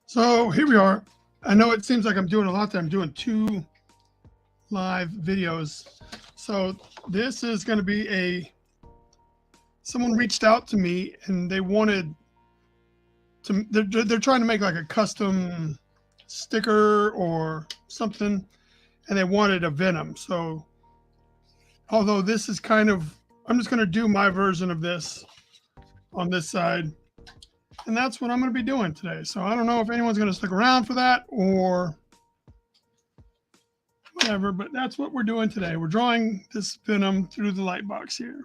So here we are. I know it seems like I'm doing a lot there. I'm doing 2 live videos. So this is going to be someone reached out to me and they wanted to, they're trying to make like a custom sticker or something, and they wanted a Venom. So although this is kind of, I'm just going to do my version of this on this side. And that's what I'm going to be doing today. So I don't know if anyone's going to stick around for that or whatever, but that's what we're doing today. We're drawing this Venom through the light box here.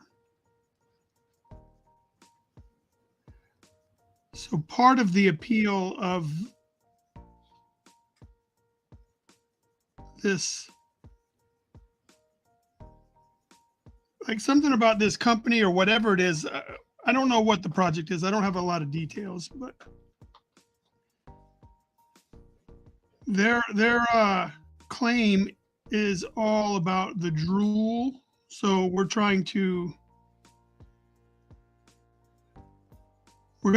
So part of the appeal of this, like something about this company or whatever it is, I don't know what the project is. I don't have a lot of details, but their claim is all about the drool. So we're going to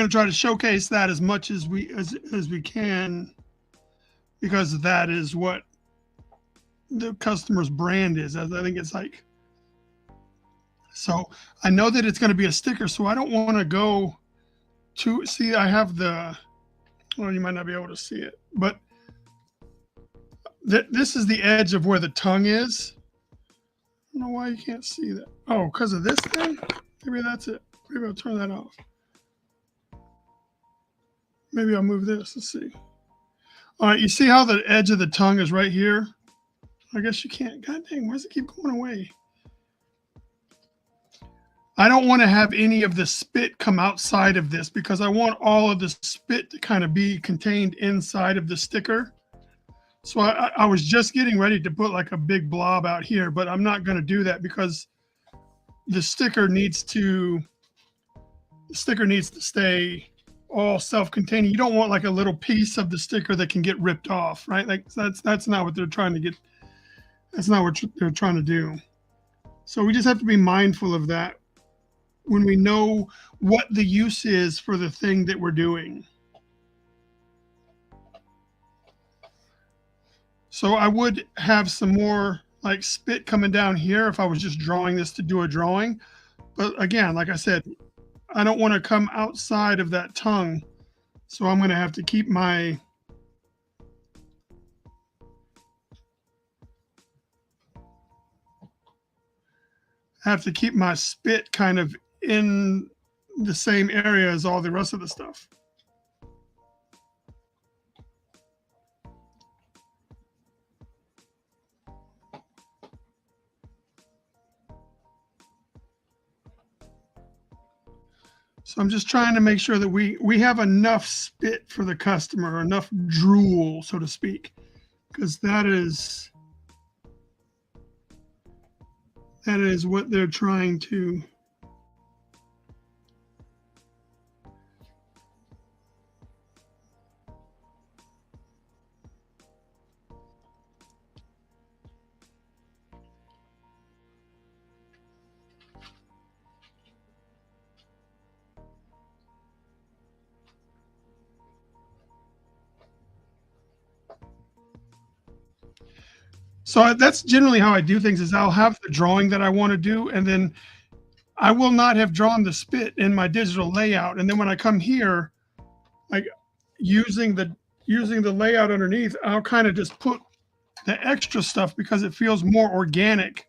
try to showcase that as much as we can, because that is what the customer's brand is. I think it's like, so I know that it's going to be a sticker, so I don't want to go to see. I have the, well, you might not be able to see it, but this is the edge of where the tongue is. I don't know why you can't see that. Oh, because of this thing? Maybe that's it. Maybe I'll turn that off. Maybe I'll move this. Let's see. All right, you see how the edge of the tongue is right here? I guess you can't. God dang, why does it keep going away? I don't want to have any of the spit come outside of this because I want all of the spit to kind of be contained inside of the sticker. So I was just getting ready to put like a big blob out here, but I'm not going to do that because the sticker needs to stay all self-containing. You don't want like a little piece of the sticker that can get ripped off, right? Like that's not what they're trying to get. That's not what they're trying to do. So we just have to be mindful of that when we know what the use is for the thing that we're doing. So I would have some more like spit coming down here if I was just drawing this to do a drawing. But again, like I said, I don't want to come outside of that tongue. So I'm going to have to keep my spit kind of in the same area as all the rest of the stuff. So I'm just trying to make sure that we have enough spit for the customer, enough drool, so to speak, because that is what they're trying to. So that's generally how I do things. Is I'll have the drawing that I want to do, and then I will not have drawn the spit in my digital layout. And then when I come here, like using the layout underneath, I'll kind of just put the extra stuff because it feels more organic.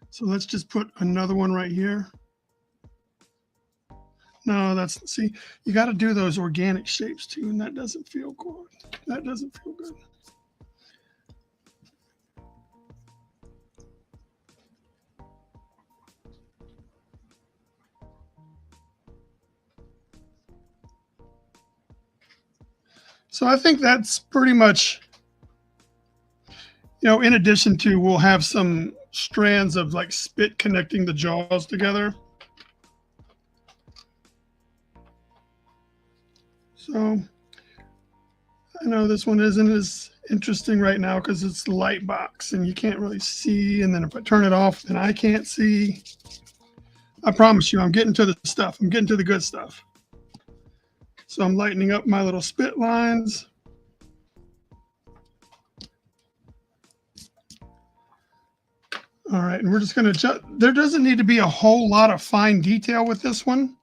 So let's just put another one right here. No, that's, see, you got to do those organic shapes too, and that doesn't feel good. That doesn't feel good. So I think that's pretty much, in addition to, we'll have some strands of like spit connecting the jaws together. So I know this one isn't as interesting right now because it's the light box and you can't really see. And then if I turn it off, then I can't see. I promise you, I'm getting to the stuff. I'm getting to the good stuff. So I'm lightening up my little spit lines. All right, and we're just going to, there doesn't need to be a whole lot of fine detail with this one.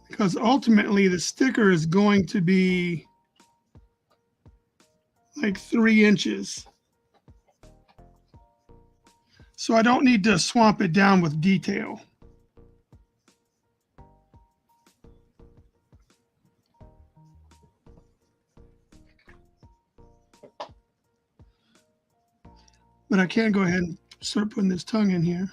Because ultimately the sticker is going to be like 3 inches. So I don't need to swamp it down with detail. But I can go ahead and start putting this tongue in here.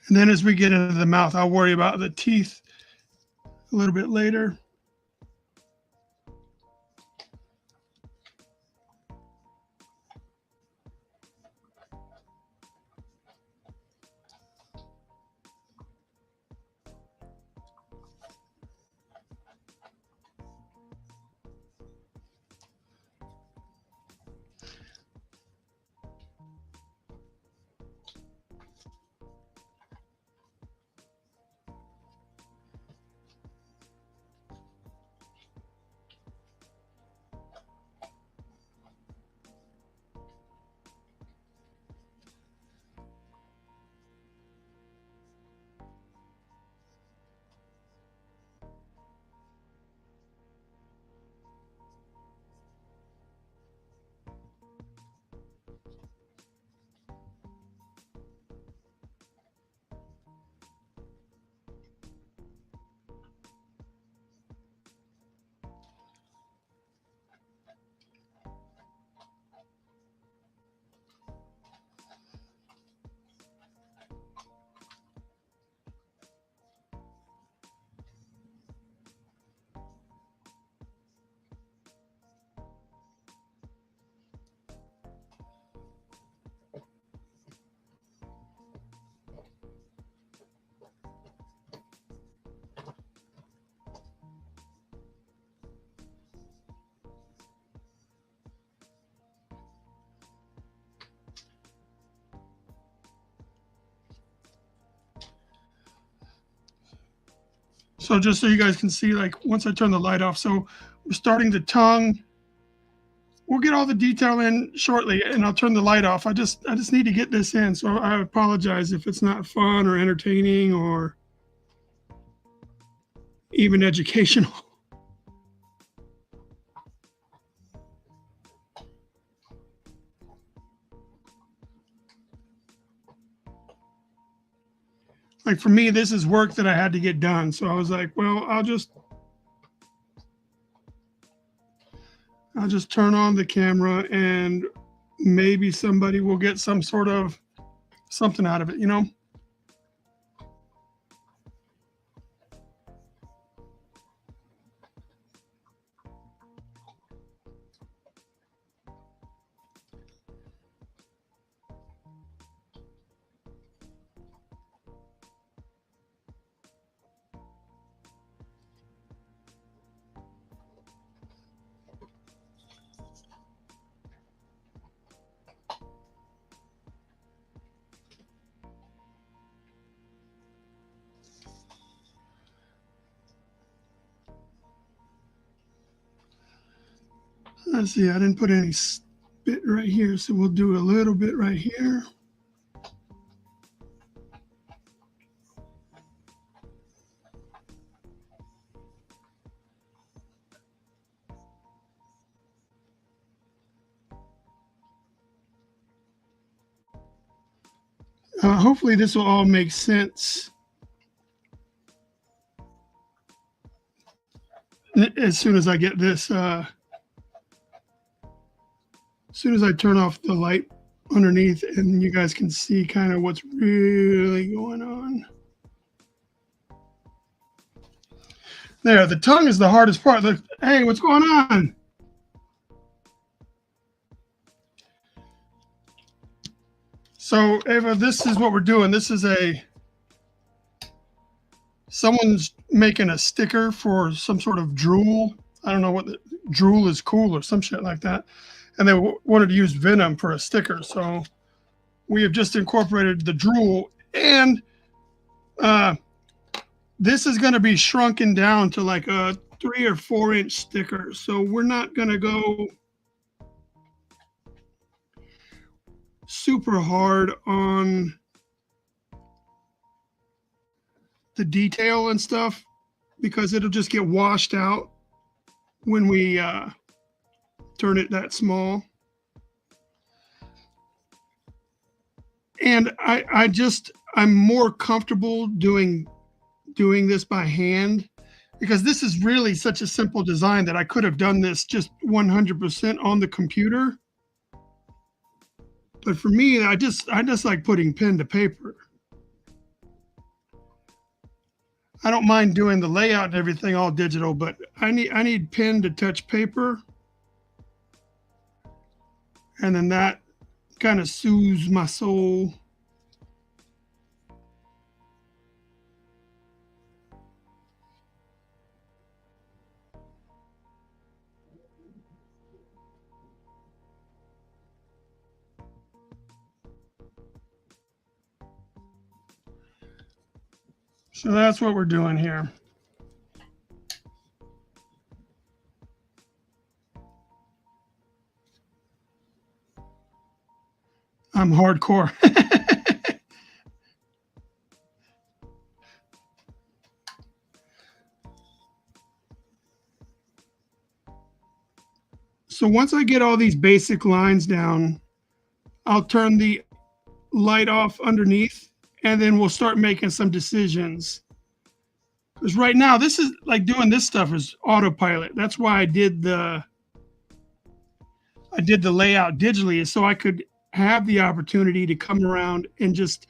And then as we get into the mouth, I'll worry about the teeth a little bit later. So just so you guys can see, like once I turn the light off, so we're starting the tongue. We'll get all the detail in shortly, and I'll turn the light off. I just need to get this in, so I apologize if it's not fun or entertaining or even educational. Like for me, this is work that I had to get done. So I was like, well, I'll just turn on the camera and maybe somebody will get some sort of something out of it, you know? Let's see, I didn't put any spit right here, so we'll do a little bit right here. Hopefully this will all make sense as soon as I get this, as soon as I turn off the light underneath and you guys can see kind of what's really going on. There, the tongue is the hardest part. Look, hey, what's going on? So, Ava, this is what we're doing. This is someone's making a sticker for some sort of drool. I don't know what drool is cool or some shit like that. And they wanted to use Venom for a sticker. So we have just incorporated the drool, and this is going to be shrunken down to like a 3 or 4 inch sticker. So we're not going to go super hard on the detail and stuff because it'll just get washed out when we turn it that small. And I'm more comfortable doing this by hand because this is really such a simple design that I could have done this just 100% on the computer. But for me, I just like putting pen to paper. I don't mind doing the layout and everything all digital, but I need pen to touch paper. And then that kind of soothes my soul. So that's what we're doing here. I'm hardcore. So once I get all these basic lines down, I'll turn the light off underneath and then we'll start making some decisions. Because right now, this is like doing this stuff is autopilot. That's why I did the layout digitally, is so I could have the opportunity to come around and just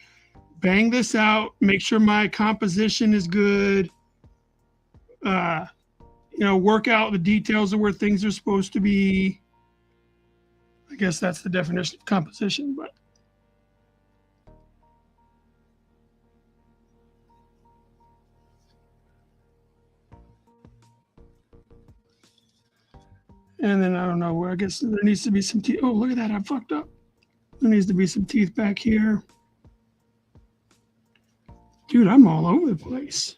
bang this out, make sure my composition is good, work out the details of where things are supposed to be. I guess that's the definition of composition, but. And then I don't know where, I guess there needs to be some teeth. Oh, look at that, I fucked up. There needs to be some teeth back here. Dude, I'm all over the place.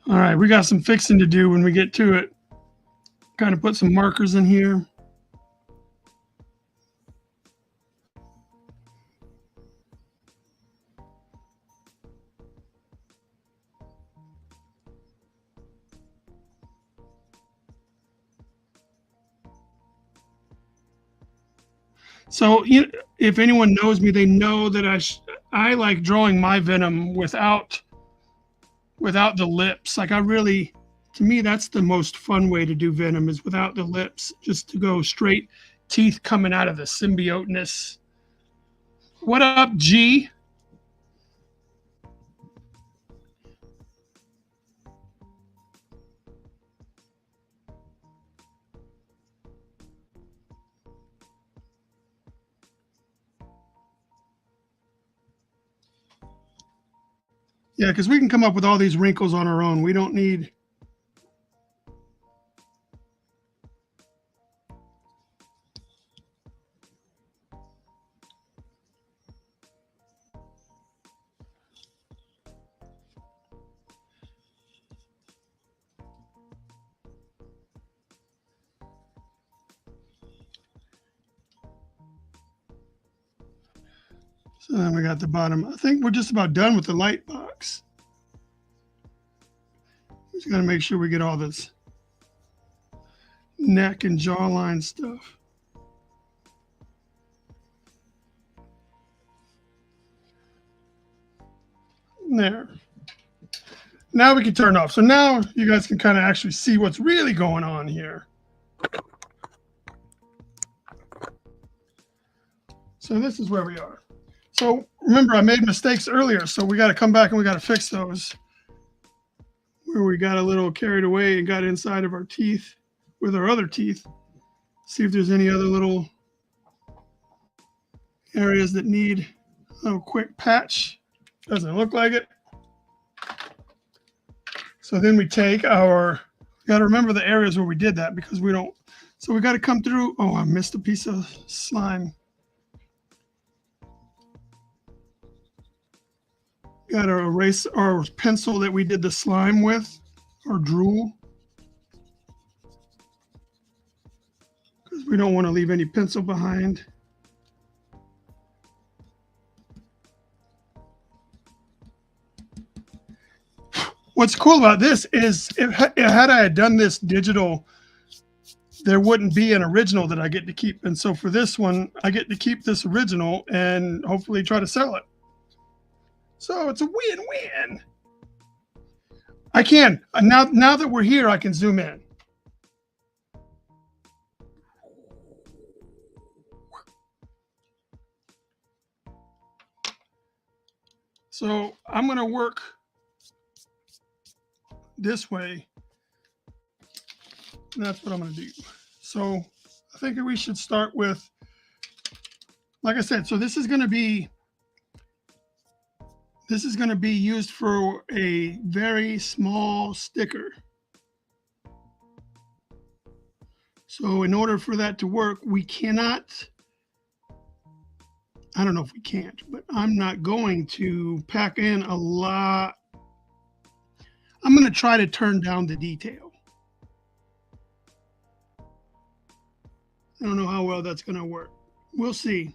All right, we got some fixing to do when we get to it. Kind of put some markers in here. So if anyone knows me, they know that I like drawing my Venom without the lips. Like to me, that's the most fun way to do Venom is without the lips, just to go straight teeth coming out of the symbioteness. What up, G? Yeah, because we can come up with all these wrinkles on our own. We don't need. So then we got the bottom. I think we're just about done with the light box. Just got to make sure we get all this neck and jawline stuff. There. Now we can turn off. So now you guys can kind of actually see what's really going on here. So this is where we are. So remember, I made mistakes earlier, so we got to come back and we got to fix those. Where we got a little carried away and got inside of our teeth with our other teeth. See if there's any other little areas that need a little quick patch. Doesn't look like it. So then we take our, got to remember the areas where we did that because we don't, so we got to come through. Oh, I missed a piece of slime. Got to erase our pencil that we did the slime with, or drool. Because we don't want to leave any pencil behind. What's cool about this is had I done this digital, there wouldn't be an original that I get to keep. And so for this one, I get to keep this original and hopefully try to sell it. So it's a win-win. I can. Now that we're here, I can zoom in. So I'm going to work this way. And that's what I'm going to do. So I think we should start with, like I said, so this is going to be used for a very small sticker. So in order for that to work, we cannot, I don't know if we can't, but I'm not going to pack in a lot. I'm going to try to turn down the detail. I don't know how well that's going to work. We'll see.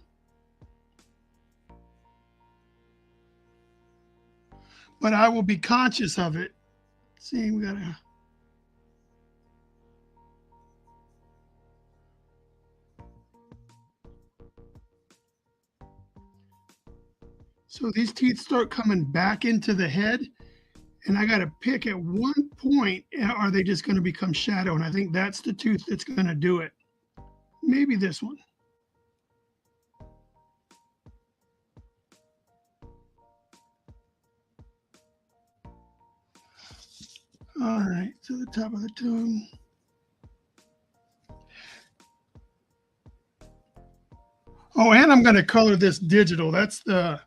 But I will be conscious of it. See, we gotta. So these teeth start coming back into the head, and I gotta pick at one point, are they just gonna become shadow? And I think that's the tooth that's gonna do it. Maybe this one. All right, to the top of the tongue. Oh, and I'm going to color this digital. That's the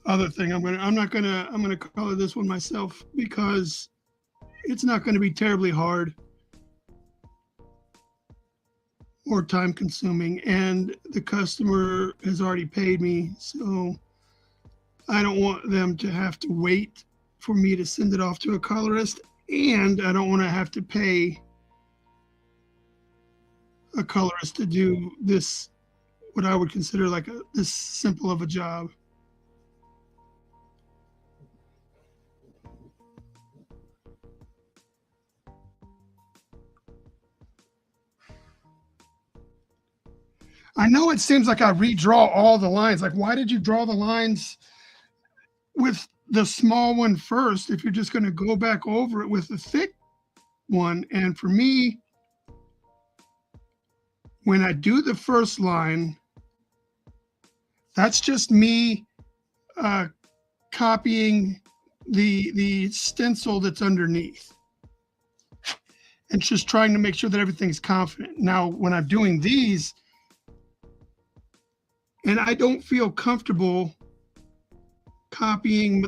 other thing. I'm going to color this one myself because it's not going to be terribly hard or time consuming, and the customer has already paid me, so I don't want them to have to wait for me to send it off to a colorist. And I don't want to have to pay a colorist to do this, what I would consider like this simple of a job. I know it seems like I redraw all the lines. Like, why did you draw the lines with the small one first if you're just going to go back over it with the thick one? And for me, when I do the first line, that's just me copying the stencil that's underneath and just trying to make sure that everything's confident. Now, when I'm doing these, and I don't feel comfortable copying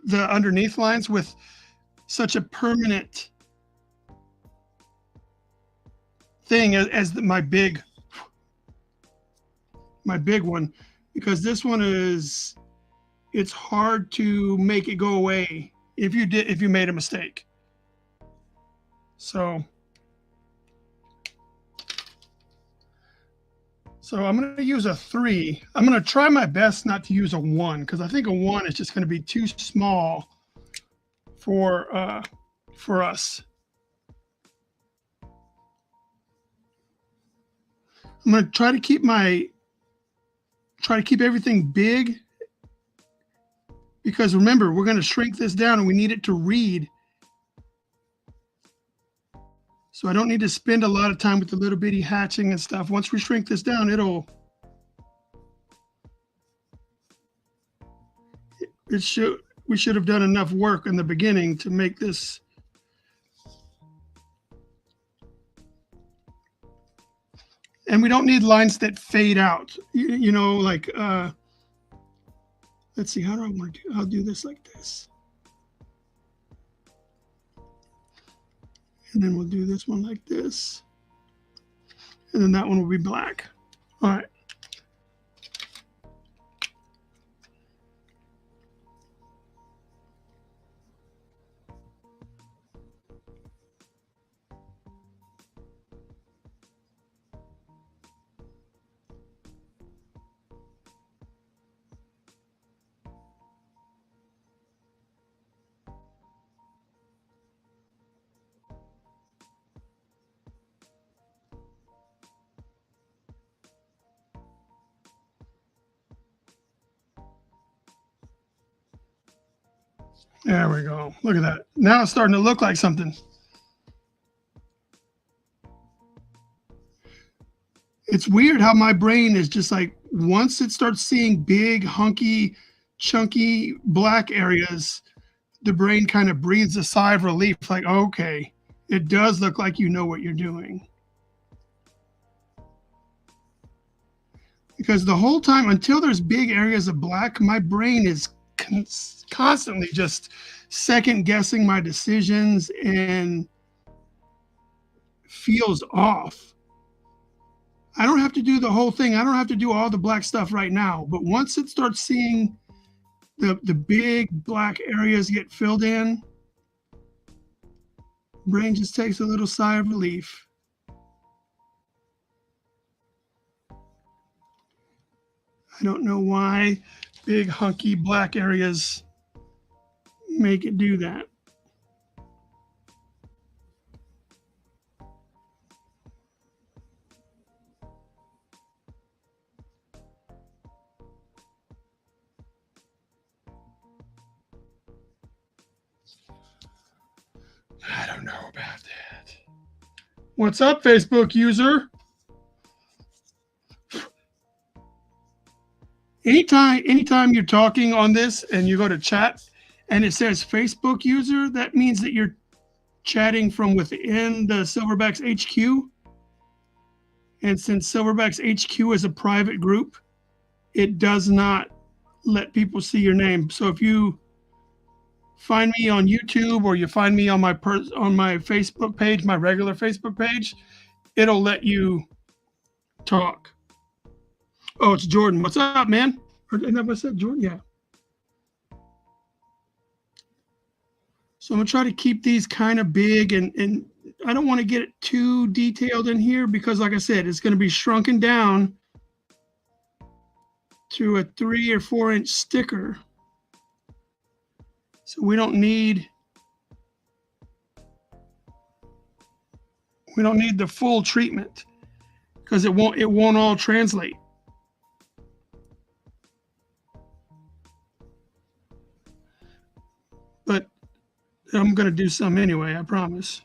the underneath lines with such a permanent thing as my big one, because this one is, it's hard to make it go away if you made a mistake. So So I'm going to use a 3. I'm going to try my best not to use a 1 because I think a 1 is just going to be too small for us. I'm going to try to keep everything big, because remember, we're going to shrink this down and we need it to read. So I don't need to spend a lot of time with the little bitty hatching and stuff. Once we shrink this down, we should have done enough work in the beginning to make this. And we don't need lines that fade out, you know, like, let's see, how do I want to do? I'll do this like this. And then we'll do this one like this. And then that one will be black. All right. There we go. Look at that. Now it's starting to look like something. It's weird how my brain is just like, once it starts seeing big, hunky, chunky black areas, the brain kind of breathes a sigh of relief, like, okay, it does look like you know what you're doing. Because the whole time, until there's big areas of black, my brain is constantly just second guessing my decisions and feels off. I don't have to do the whole thing. I don't have to do all the black stuff right now. But once it starts seeing the big black areas get filled in, brain just takes a little sigh of relief. I don't know why big hunky black areas make it do that. I don't know about that. What's up, Facebook user? Anytime you're talking on this and you go to chat and it says Facebook user, that means that you're chatting from within the SilverbaX HQ. And since SilverbaX HQ is a private group, it does not let people see your name. So if you find me on YouTube or you find me on my Facebook page, my regular Facebook page, it'll let you talk. Oh, it's Jordan. What's up, man? Isn't that what I said, Jordan? Yeah. So I'm gonna try to keep these kind of big, and I don't want to get it too detailed in here because, like I said, it's going to be shrunken down to a 3 or 4 inch sticker. So we don't need the full treatment because it won't all translate. But I'm gonna do some anyway, I promise.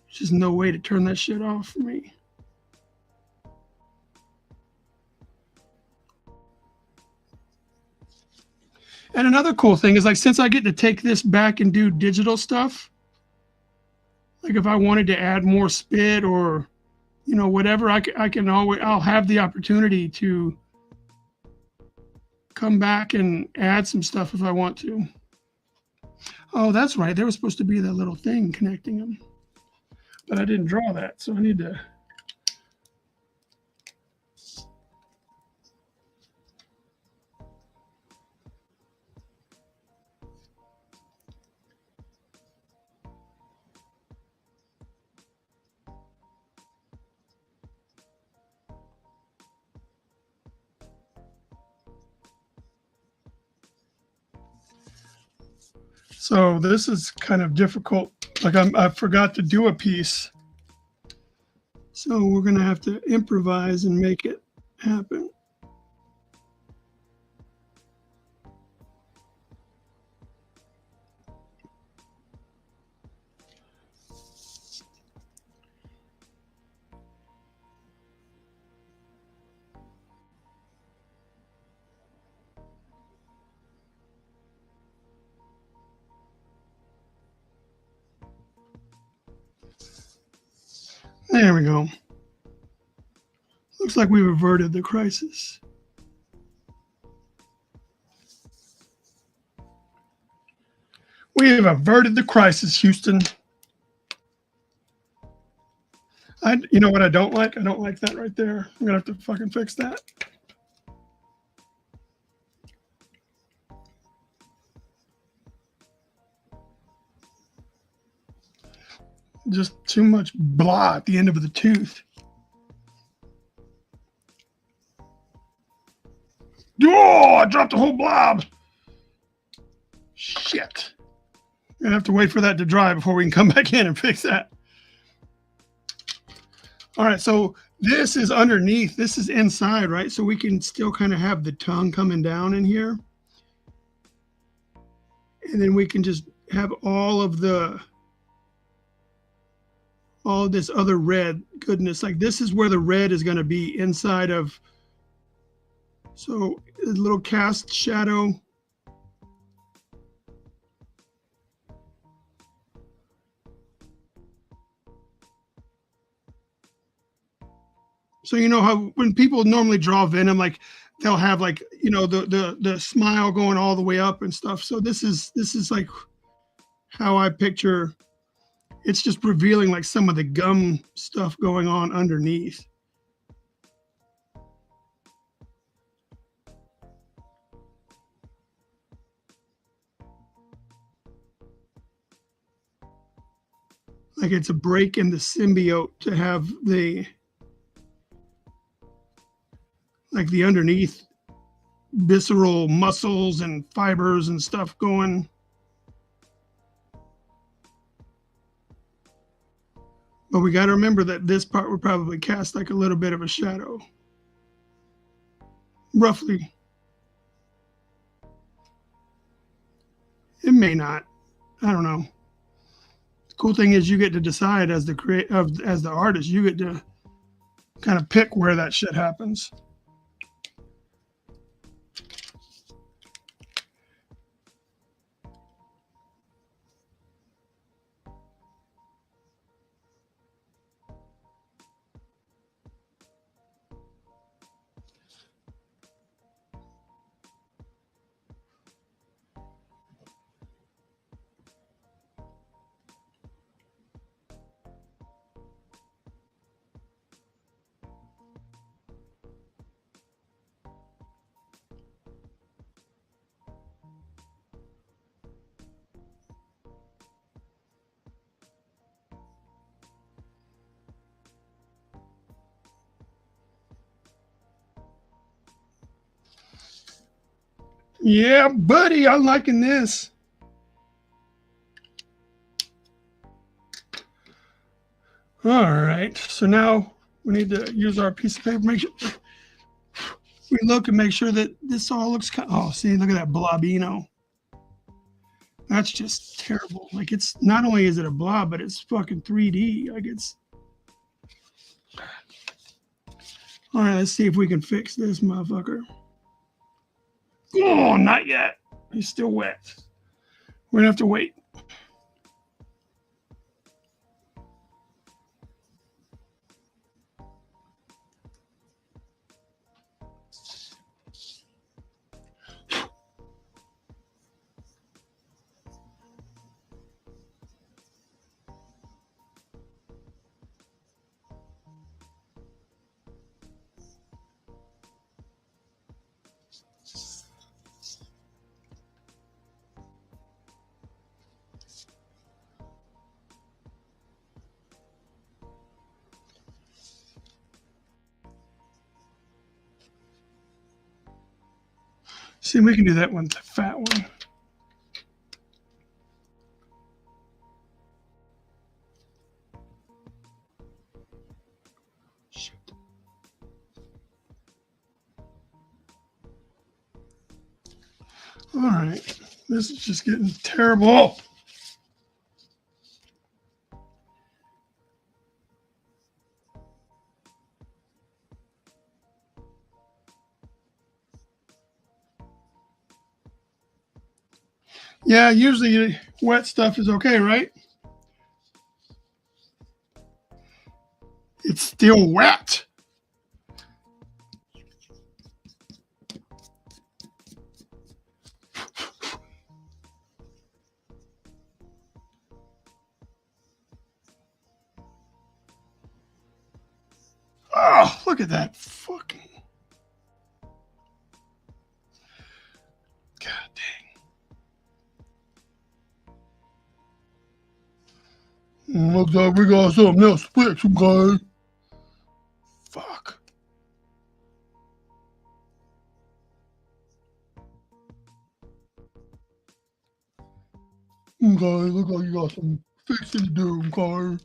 There's just no way to turn that shit off for me. And another cool thing is, like, since I get to take this back and do digital stuff, like if I wanted to add more spit or, you know, whatever, I'll have the opportunity to come back and add some stuff if I want to. Oh, that's right. There was supposed to be that little thing connecting them, but I didn't draw that, so I need to. So this is kind of difficult. Like I forgot to do a piece. So we're going to have to improvise and make it happen. There we go. Looks like we've averted the crisis. We have averted the crisis, Houston. You know what I don't like? I don't like that right there. I'm gonna have to fucking fix that. Just too much blah at the end of the tooth. Oh, I dropped a whole blob. Shit. I'm gonna have to wait for that to dry before we can come back in and fix that. All right, so this is underneath. This is inside, right? So we can still kind of have the tongue coming down in here. And then we can just have all of this other red goodness. Like this is where the red is going to be inside of. So a little cast shadow. So you know how when people normally draw Venom, like they'll have like, you know, the smile going all the way up and stuff. So this is like how I picture. It's just revealing like some of the gum stuff going on underneath. Like it's a break in the symbiote to have the underneath visceral muscles and fibers and stuff going. But we got to remember that this part would probably cast like a little bit of a shadow. Roughly. It may not. I don't know. The cool thing is you get to decide as the artist, you get to kind of pick where that shit happens. Yeah, buddy, I'm liking this. All right, so now we need to use our piece of paper. Make sure we look and make sure that this all looks. Oh, see, look at that blobino. That's just terrible. Like it's not only is it a blob, but it's fucking 3D. Like it's. All right, let's see if we can fix this motherfucker. Oh, not yet. He's still wet. We're gonna have to wait. See, we can do that one, the fat one. All right. This is just getting terrible. Yeah, usually wet stuff is okay, right? It's still wet. Oh, look at that fucking. God dang. Looks like we got something else to fix, okay? Fuck. Okay, look like you got some fixing to do, okay?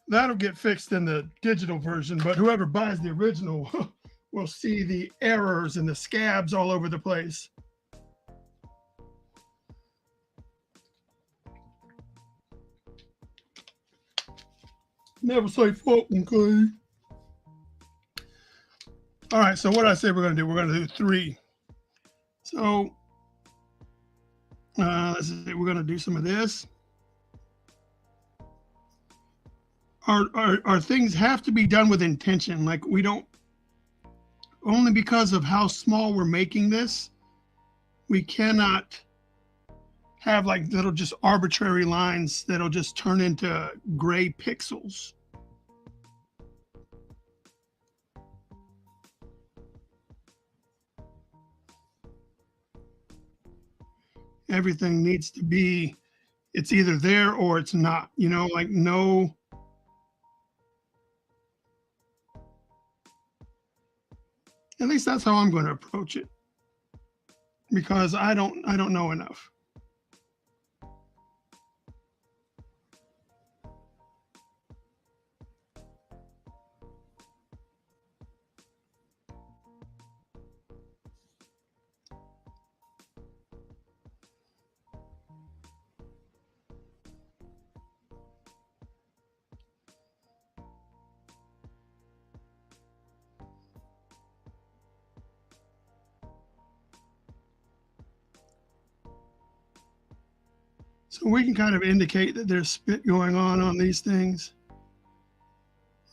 That'll get fixed in the digital version, but whoever buys the original will see the errors and the scabs all over the place. Never say fuck, okay? All right, so what did I say we're going to do? We're going to do 3. So let's see, we're going to do some of this. Our things have to be done with intention. Like we don't, only because of how small we're making this, we cannot have like little just arbitrary lines that'll just turn into gray pixels. Everything needs to be, it's either there or it's not, you know, like no. At least that's how I'm going to approach it, because I don't know enough. So we can kind of indicate that there's spit going on these things.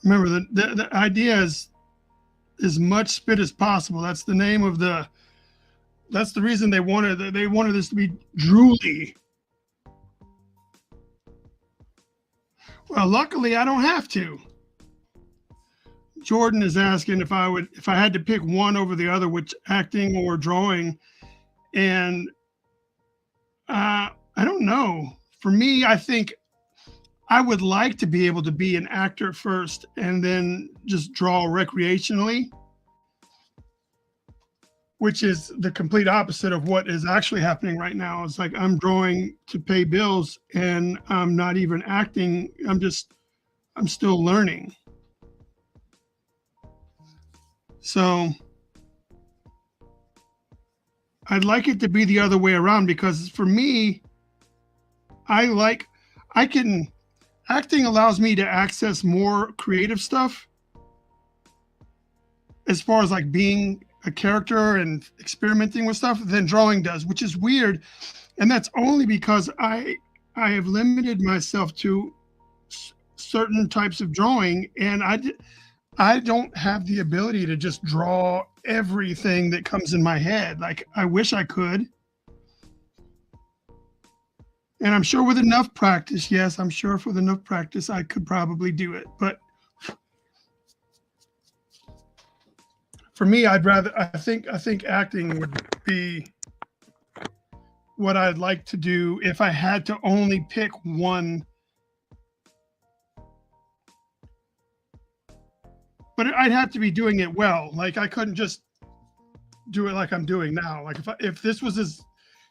Remember, the idea is as much spit as possible. That's the name of the. That's the reason they wanted this to be drooly. Well, luckily I don't have to. Jordan is asking if I had to pick one over the other, which acting or drawing, and I don't know. For me, I think I would like to be able to be an actor first and then just draw recreationally, which is the complete opposite of what is actually happening right now. It's like I'm drawing to pay bills and I'm not even acting. I'm still learning. So I'd like it to be the other way around, because for me, I can, acting allows me to access more creative stuff as far as like being a character and experimenting with stuff than drawing does, which is weird. And that's only because I have limited myself to certain types of drawing, and I don't have the ability to just draw everything that comes in my head. Like I wish I could. And I'm sure with enough practice, yes, I'm sure with enough practice, I could probably do it. But for me, I think acting would be what I'd like to do if I had to only pick one. But I'd have to be doing it well. Like I couldn't just do it like I'm doing now. Like if this was as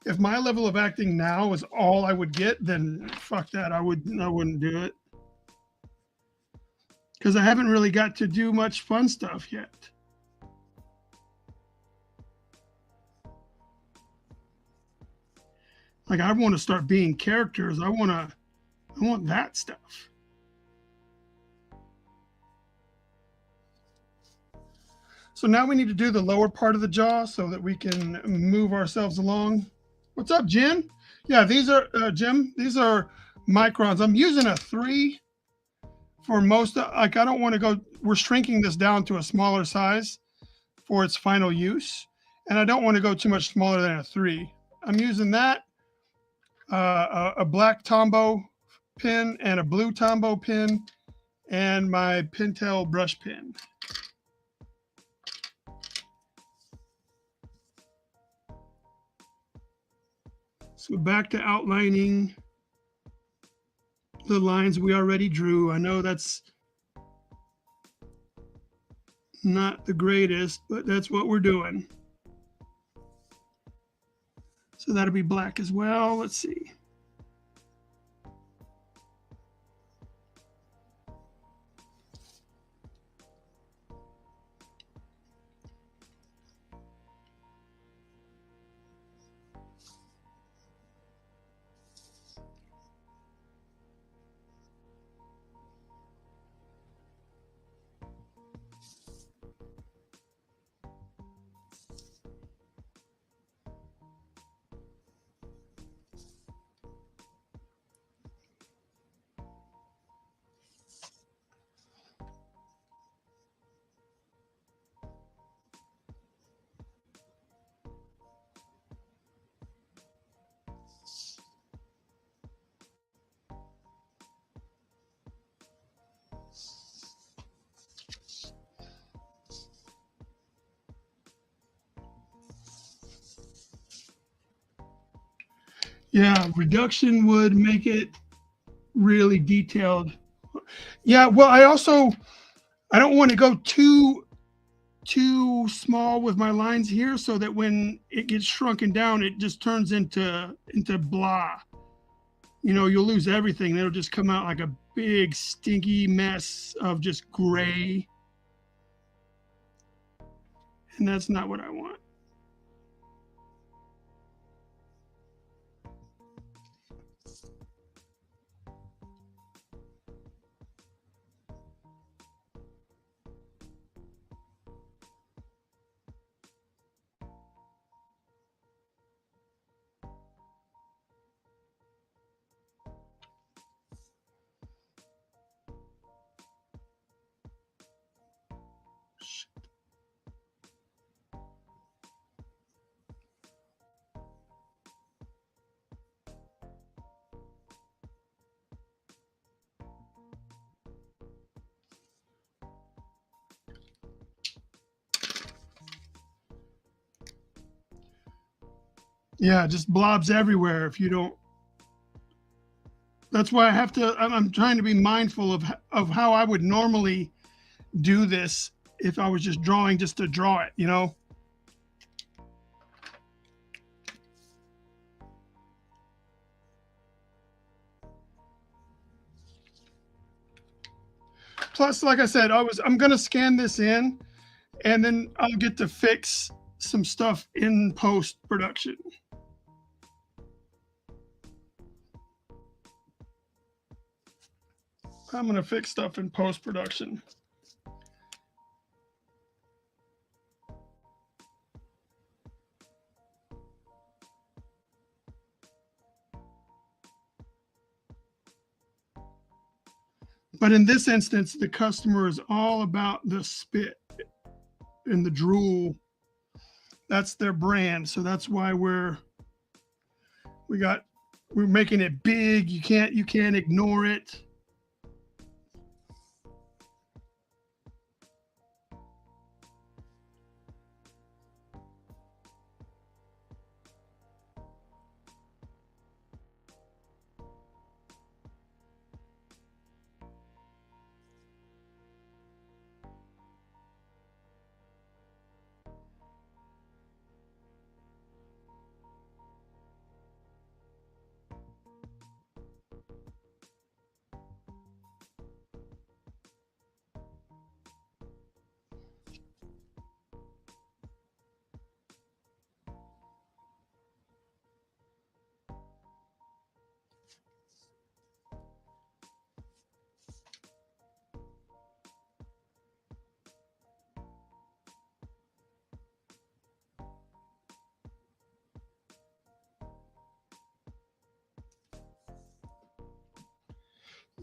If my level of acting now is all I would get, then fuck that. I wouldn't do it. Because I haven't really got to do much fun stuff yet. Like I want to start being characters. I want that stuff. So now we need to do the lower part of the jaw so that we can move ourselves along. What's up, Jim? Yeah, these are Jim. These are microns. I'm using a 3 for most. Like I don't want to go. We're shrinking this down to a smaller size for its final use, and I don't want to go too much smaller than a 3. I'm using that, a black Tombow pin and a blue Tombow pin, and my Pentel brush pen. So back to outlining the lines we already drew. I know that's not the greatest, but that's what we're doing. So that'll be black as well. Let's see. Yeah, reduction would make it really detailed. Yeah, well, I don't want to go too small with my lines here so that when it gets shrunken down, it just turns into blah. You know, you'll lose everything. It'll just come out like a big stinky mess of just gray. And that's not what I want. Yeah, just blobs everywhere if you don't. That's why I'm trying to be mindful of how I would normally do this if I was just drawing just to draw it, you know? Plus, like I said, I'm gonna scan this in and then I'll get to fix some stuff in post-production. I'm gonna fix stuff in post-production. But in this instance, the customer is all about the spit and the drool. That's their brand. So that's why we're making it big. You can't ignore it.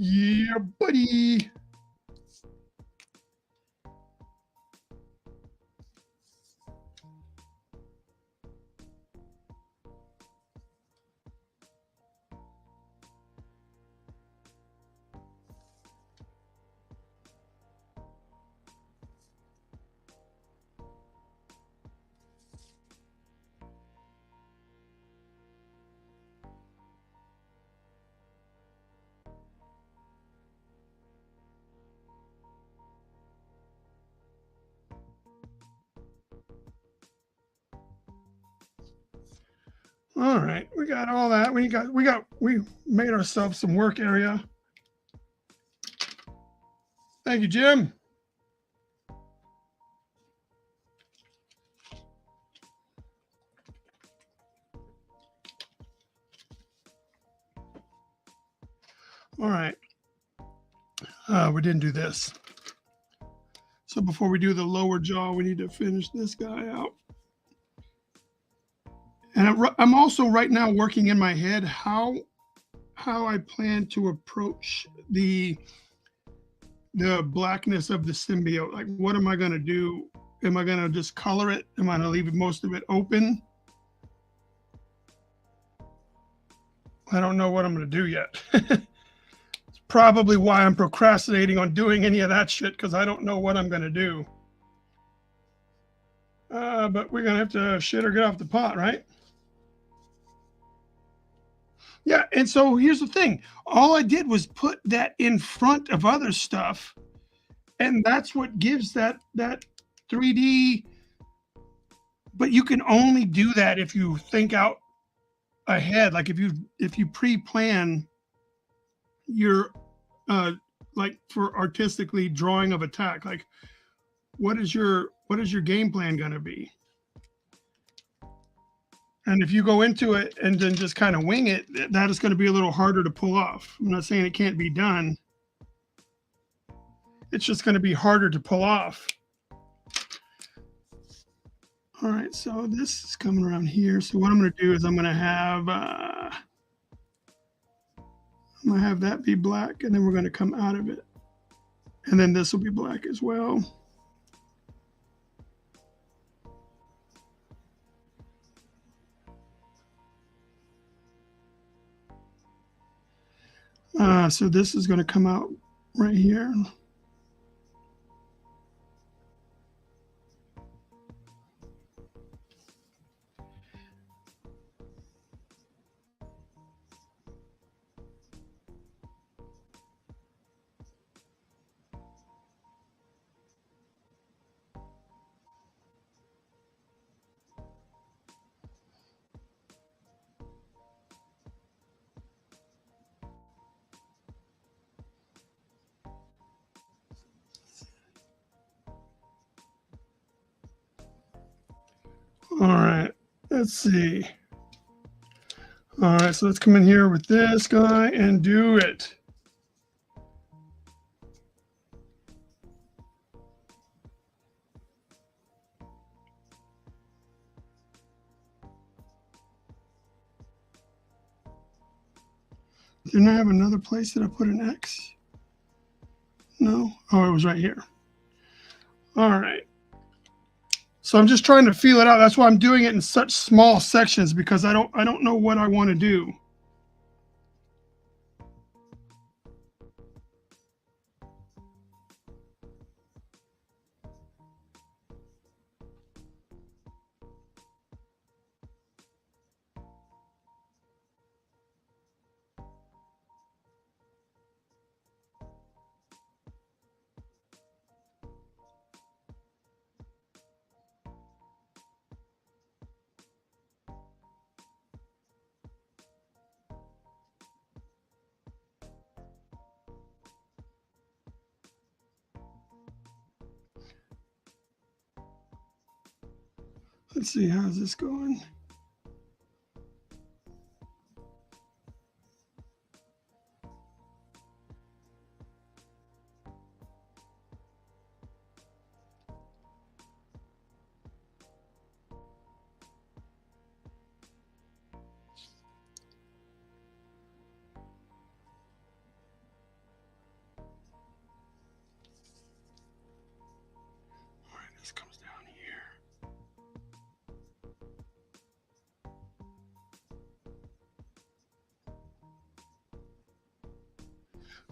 Yeah, buddy. All right, we got all that. We made ourselves some work area. Thank you, Jim. All right. We didn't do this. So before we do the lower jaw, we need to finish this guy out. And I'm also right now working in my head how I plan to approach the blackness of the symbiote. Like, what am I going to do? Am I going to just color it? Am I going to leave most of it open? I don't know what I'm going to do yet. It's probably why I'm procrastinating on doing any of that shit, because I don't know what I'm going to do. But we're going to have to shit or get off the pot, right? Yeah, and so here's the thing. All I did was put that in front of other stuff, and that's what gives that 3D. But you can only do that if you think out ahead. Like if you pre-plan your like for artistically drawing of attack, like what is your game plan going to be? And if you go into it and then just kind of wing it, that is going to be a little harder to pull off. I'm not saying it can't be done. It's just going to be harder to pull off. All right, so this is coming around here. So what I'm going to do is I'm going to have that be black, and then we're going to come out of it. And then this will be black as well. So this is going to come out right here. All right, let's see. All right, so let's come in here with this guy and do it. Didn't I have another place that I put an X? No? Oh, it was right here. All right. So I'm just trying to feel it out. That's why I'm doing it in such small sections, because I don't know what I want to do. Let's see, how's this going?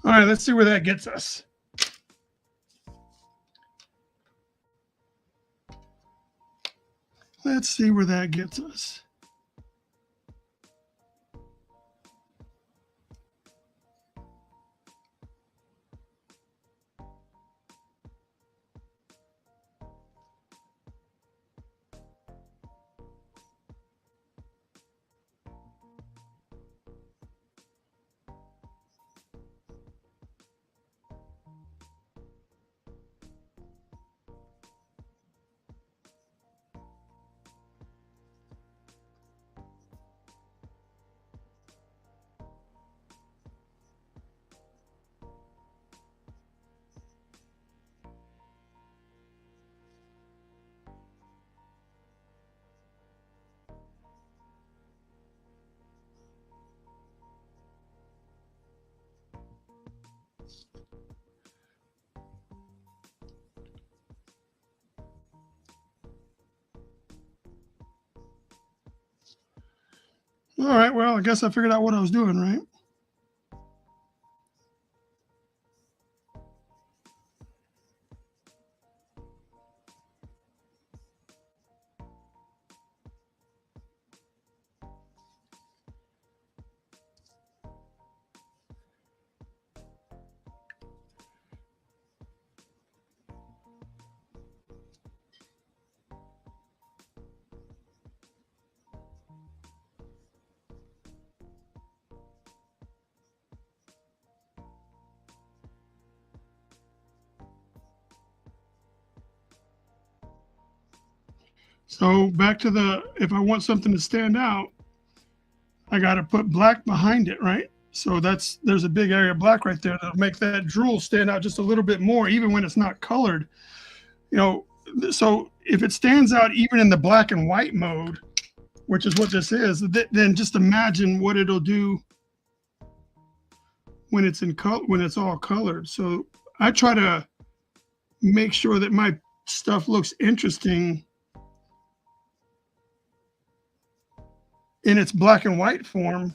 All right, let's see where that gets us. Let's see where that gets us. All right, well, I guess I figured out what I was doing, right? So back to the, if I want something to stand out, I got to put black behind it, right? So there's a big area of black right there that'll make that drool stand out just a little bit more, even when it's not colored. You know, so if it stands out even in the black and white mode, which is what this is, then just imagine what it'll do when it's in color, when it's all colored. So I try to make sure that my stuff looks interesting in its black and white form.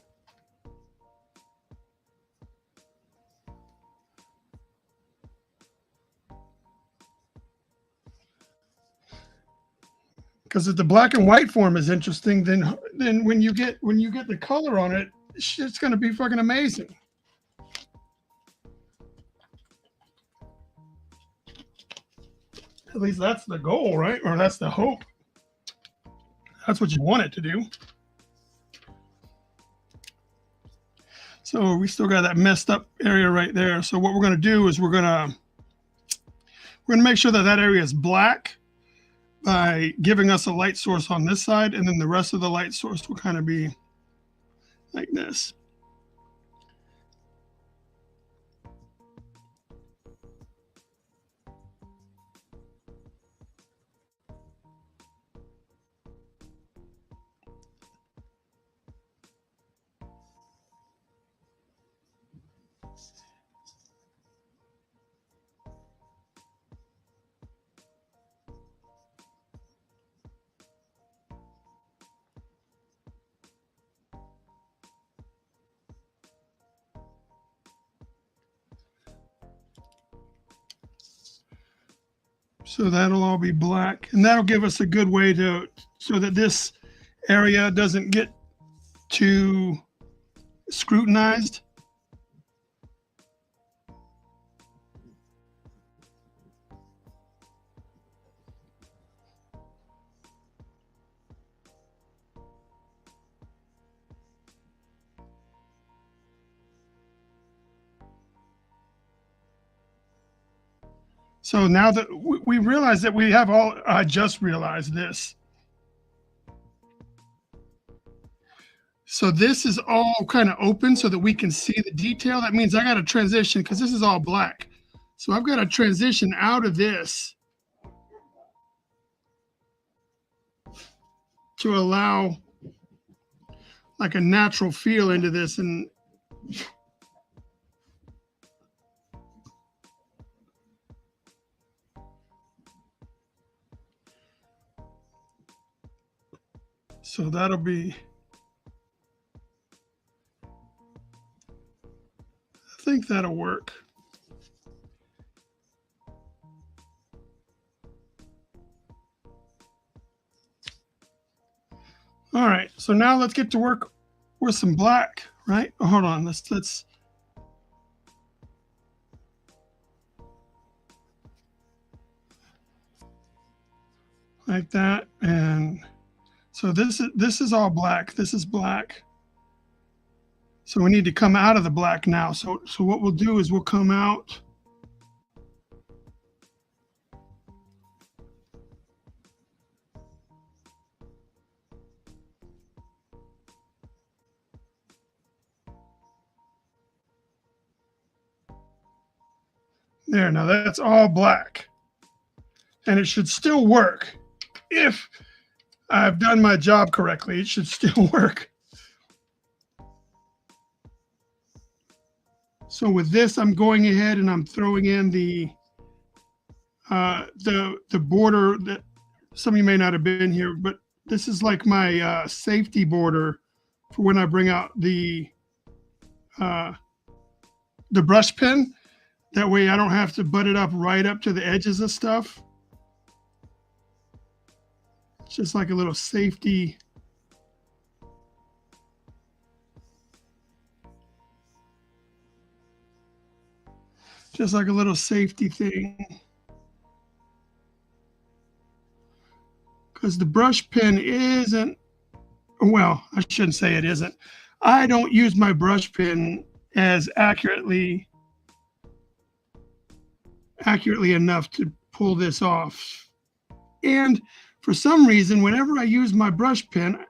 Because if the black and white form is interesting, then when you get the color on it, it's going to be fucking amazing. At least that's the goal, right? Or that's the hope. That's what you want it to do. So we still got that messed up area right there. So what we're going to do is we're going to make sure that that area is black by giving us a light source on this side, and then the rest of the light source will kind of be like this. So that'll all be black, and that'll give us a good way to, so that this area doesn't get too scrutinized. So now that we realize that we have all, I just realized this. So this is all kind of open so that we can see the detail. That means I got to transition, because this is all black. So I've got to transition out of this to allow like a natural feel into this. And so that'll be, I think that'll work. All right, so now let's get to work with some black, right? Oh, hold on, let's like that. And so this is all black. This is black. So we need to come out of the black now. So what we'll do is we'll come out. There, now that's all black. And it should still work. If I've done my job correctly, it should still work. So with this, I'm going ahead and I'm throwing in the border that some of you may not have been here, but this is like my safety border for when I bring out the brush pen. That way I don't have to butt it up right up to the edges of stuff. It's just like a little safety. Just like a little safety thing. Because the brush pen isn't, well, I shouldn't say it isn't. I don't use my brush pen as accurately enough to pull this off. And for some reason, whenever I use my brush pen,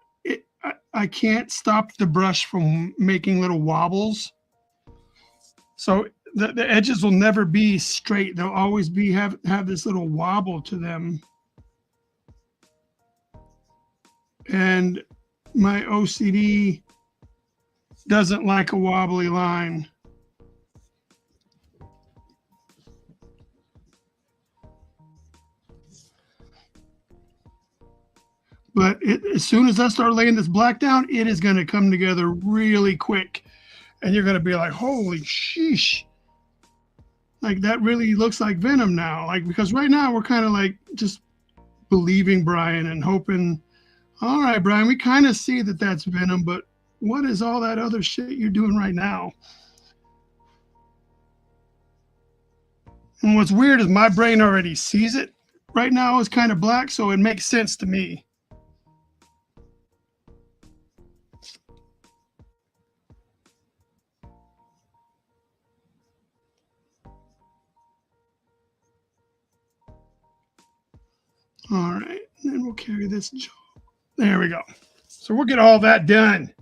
I can't stop the brush from making little wobbles. So the edges will never be straight. They'll always have this little wobble to them. And my OCD doesn't like a wobbly line. But as soon as I start laying this black down, it is going to come together really quick. And you're going to be like, holy sheesh. Like, that really looks like Venom now. Like, because right now we're kind of like just believing Bryan and hoping, all right, Bryan, we kind of see that that's Venom, but what is all that other shit you're doing right now? And what's weird is my brain already sees it right now as kind of black, so it makes sense to me. All right, and then we'll carry this jaw. There we go. So we'll get all that done.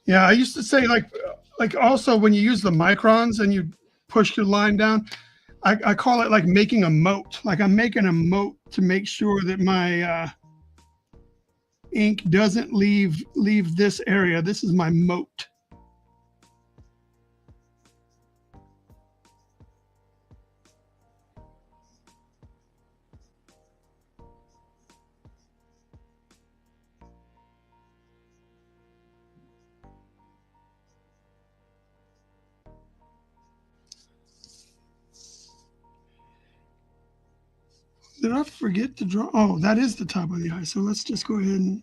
Yeah, I used to say like also when you use the microns and you push your line down, I call it like making a moat. Like I'm making a moat to make sure that my ink doesn't leave this area. This is my moat. Did I forget to draw? Oh, that is the top of the eye. So let's just go ahead and,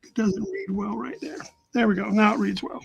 it doesn't read well right there. There we go. Now it reads well.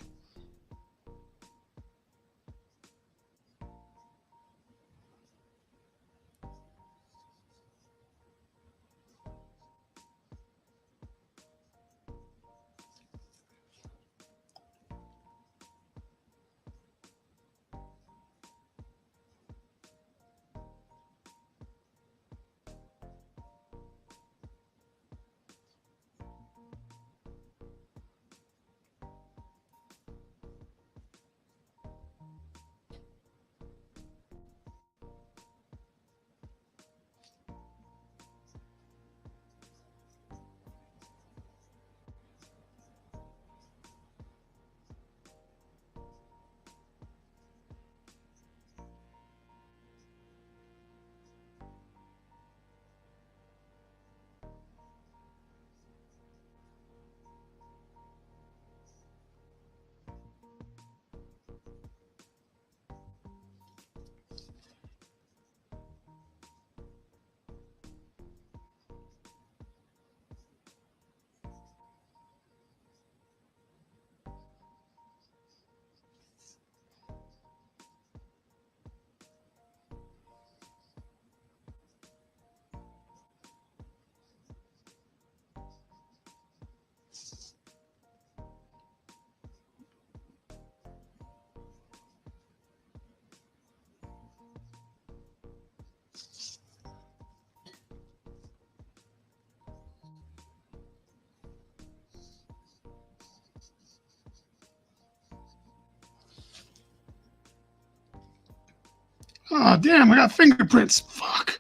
Oh, damn, I got fingerprints. Fuck.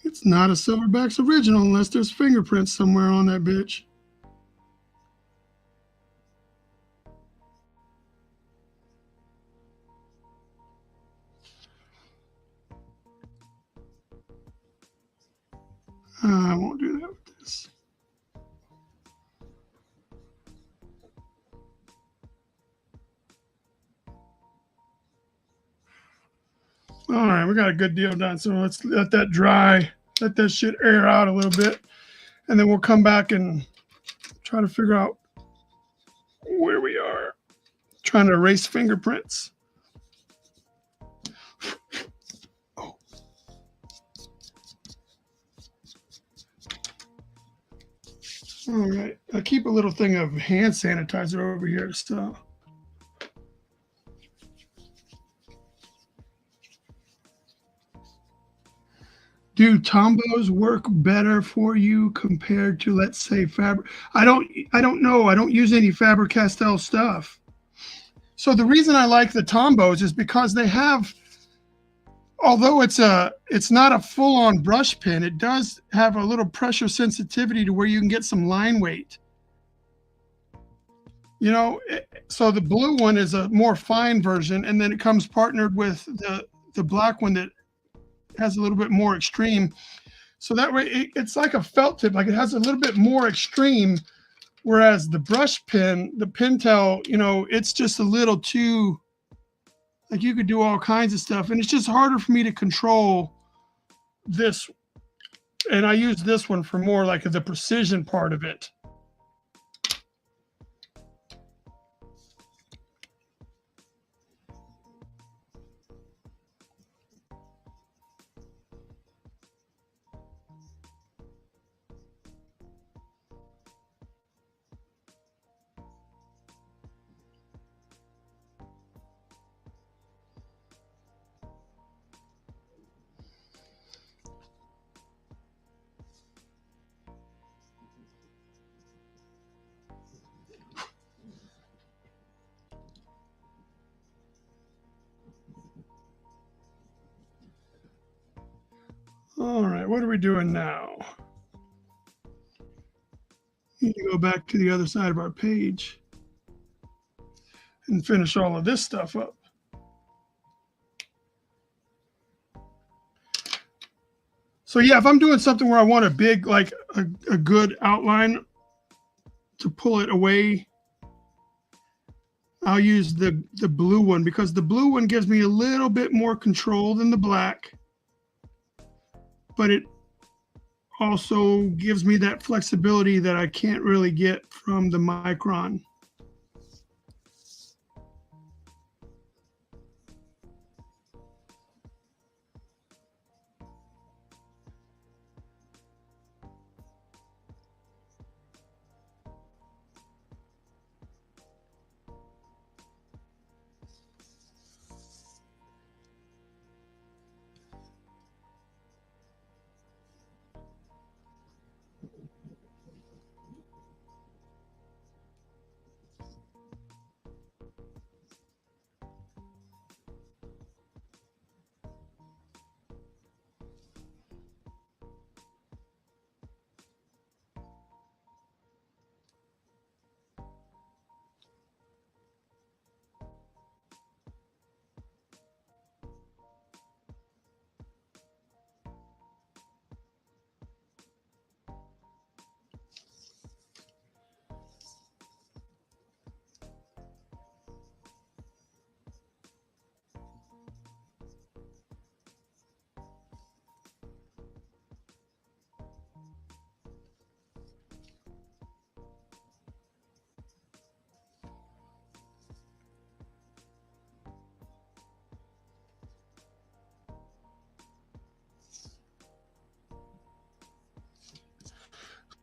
It's not a SilverbaX original unless there's fingerprints somewhere on that bitch. I won't do that with this. All right, we got a good deal done. So let's let that dry, let that shit air out a little bit, and then we'll come back and try to figure out where we are. Trying to erase fingerprints. Oh. All right, I keep a little thing of hand sanitizer over here, so. Do Tombos work better for you compared to, let's say, Faber? I don't know. I don't use any Faber-Castell stuff. So the reason I like the Tombos is because they have, although it's not a full-on brush pin, it does have a little pressure sensitivity to where you can get some line weight. You know, so the blue one is a more fine version, and then it comes partnered with the black one that has a little bit more extreme. So that way it's like a felt tip, like it has a little bit more extreme, whereas the brush pin, the Pintel, you know, it's just a little too, like you could do all kinds of stuff, and it's just harder for me to control this. And I use this one for more like the precision part of it. All right, what are we doing now? We need to go back to the other side of our page and finish all of this stuff up. So yeah, if I'm doing something where I want a big, like a good outline to pull it away, I'll use the blue one, because the blue one gives me a little bit more control than the black, but it also gives me that flexibility that I can't really get from the Micron.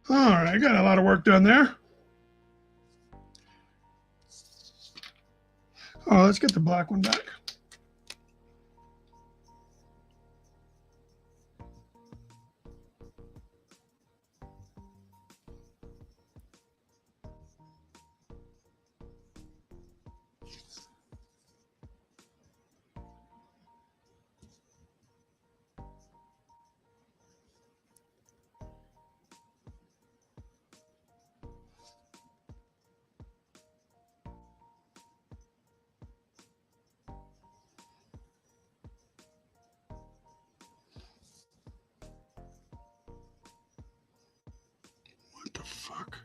All right, I got a lot of work done there. Oh, let's get the black one back. fuck?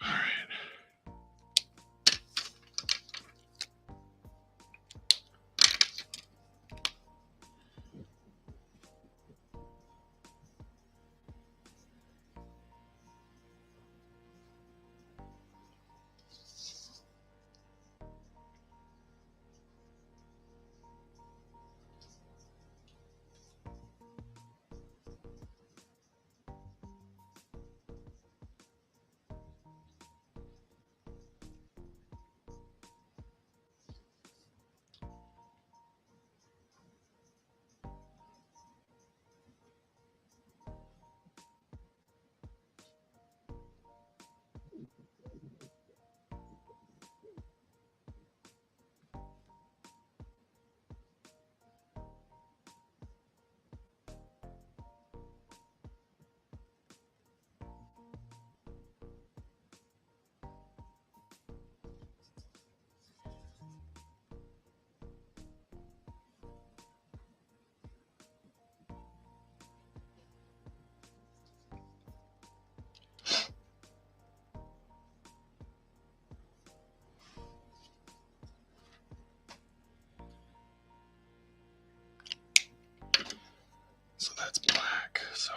All right. So that's black. So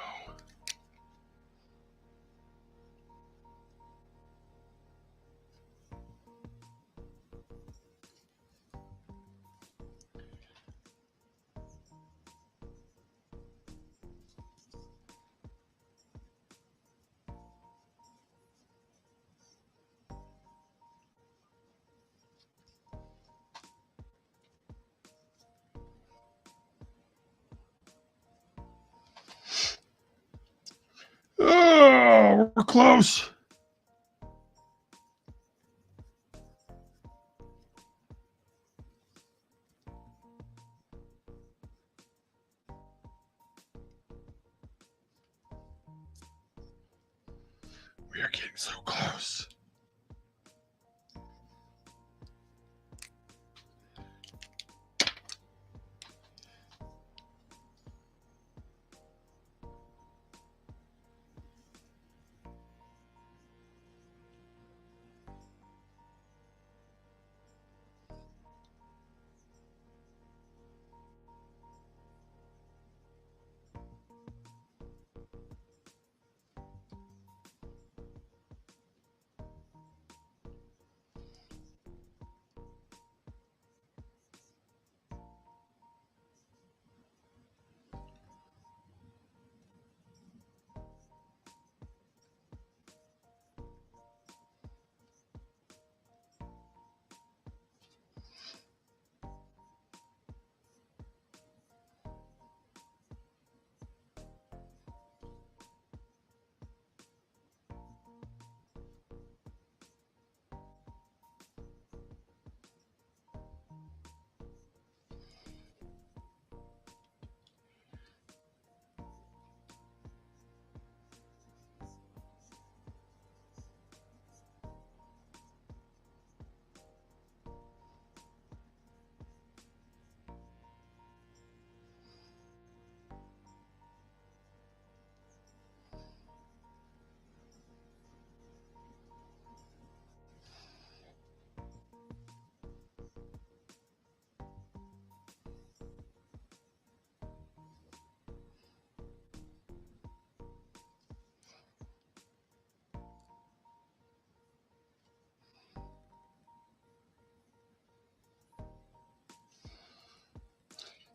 oh, we're close. We are getting so close.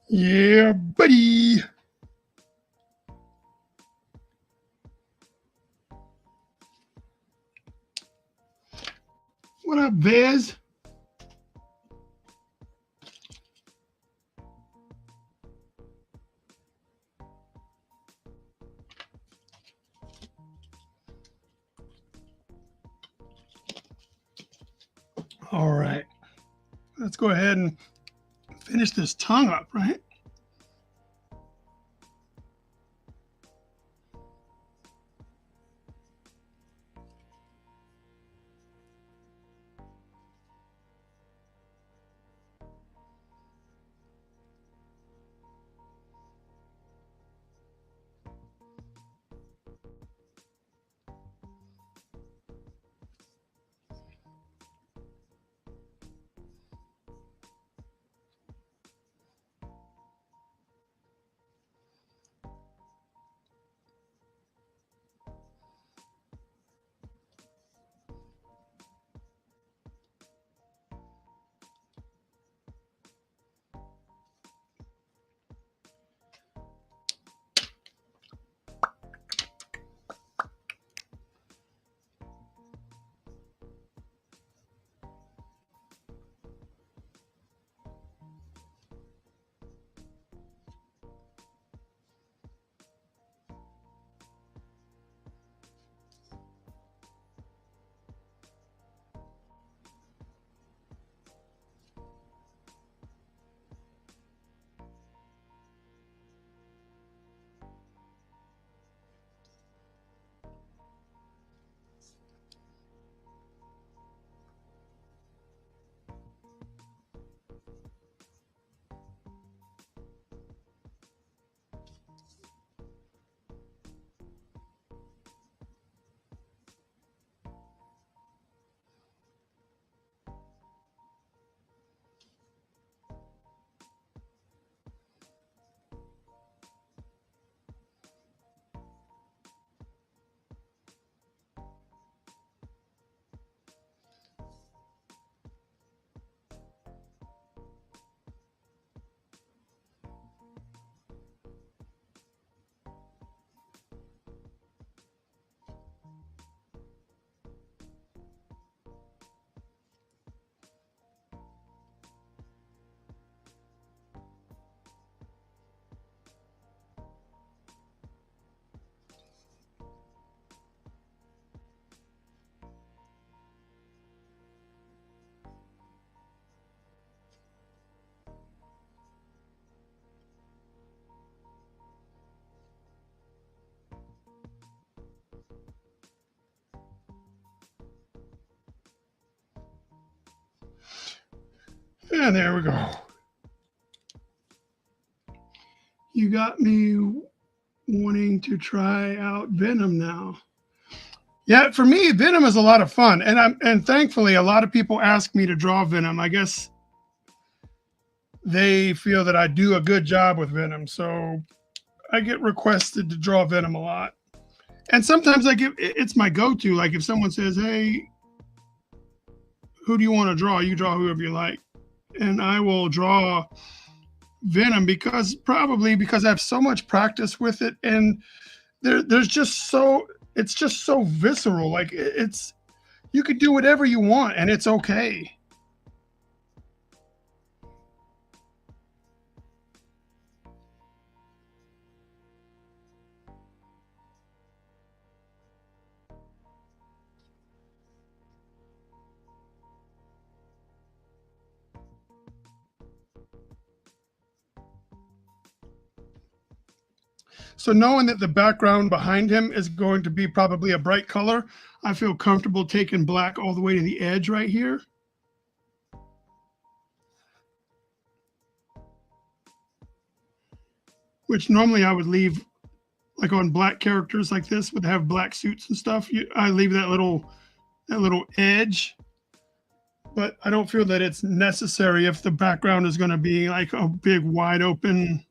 Yeah, buddy. What up, Vez? All right. Let's go ahead and finish this tongue up, right? And there we go. You got me wanting to try out Venom now. Yeah, for me, Venom is a lot of fun, and thankfully, a lot of people ask me to draw Venom. I guess they feel that I do a good job with Venom, so I get requested to draw Venom a lot. And sometimes it's my go-to. Like if someone says, "Hey, who do you want to draw?" You draw whoever you like, and I will draw Venom because I have so much practice with it, and there's just so it's just so visceral. Like it's you could do whatever you want, and it's okay. So knowing that the background behind him is going to be probably a bright color, I feel comfortable taking black all the way to the edge right here. Which normally I would leave like on black characters like this would have black suits and stuff. I leave that little edge, but I don't feel that it's necessary if the background is going to be like a big wide open.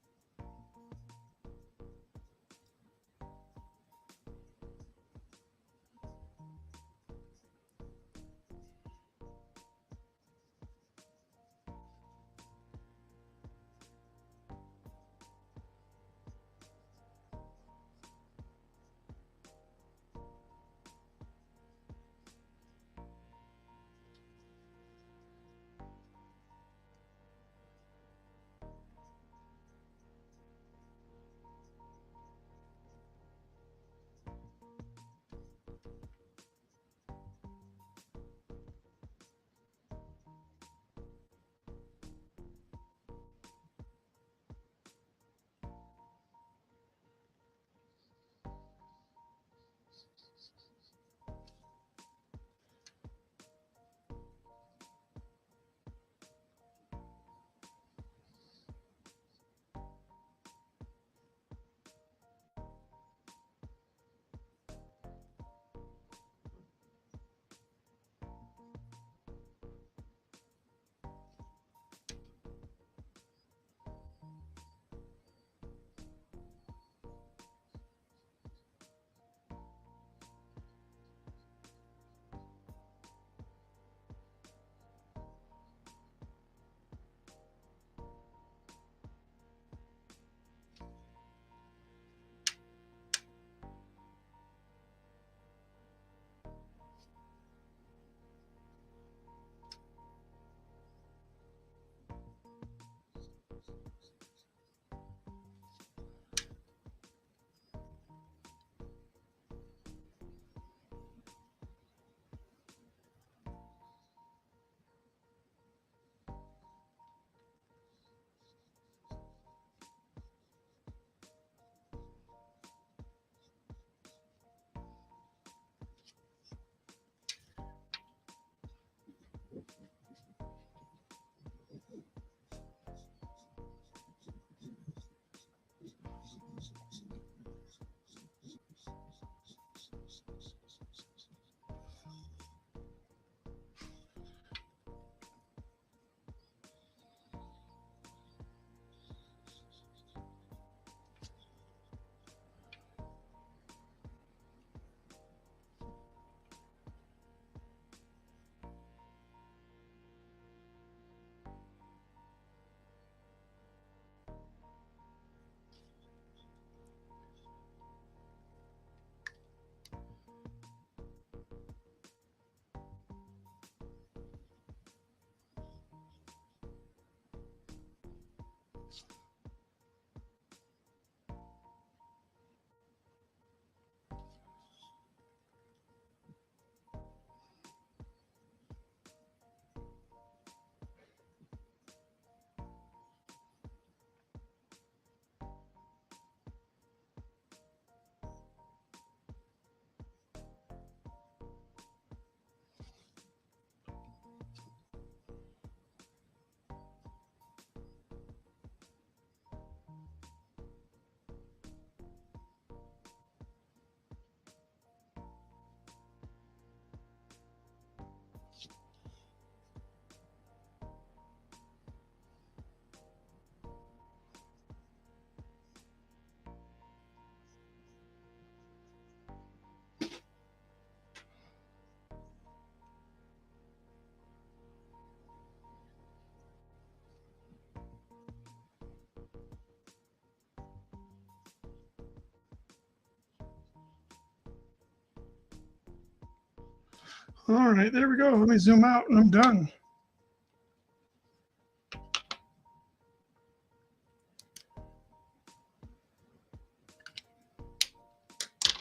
All right, there we go. Let me zoom out and I'm done.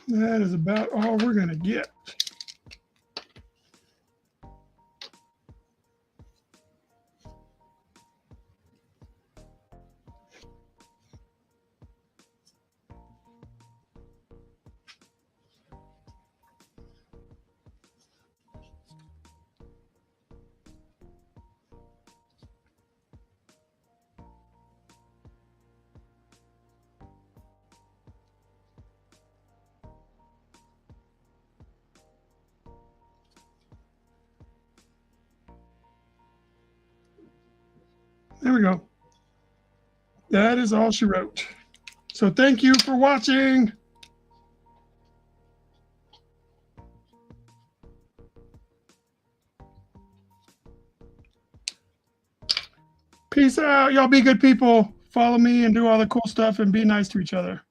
That is about all we're going to get. There we go. That is all she wrote. So thank you for watching. Peace out. Y'all be good people. Follow me and do all the cool stuff and be nice to each other.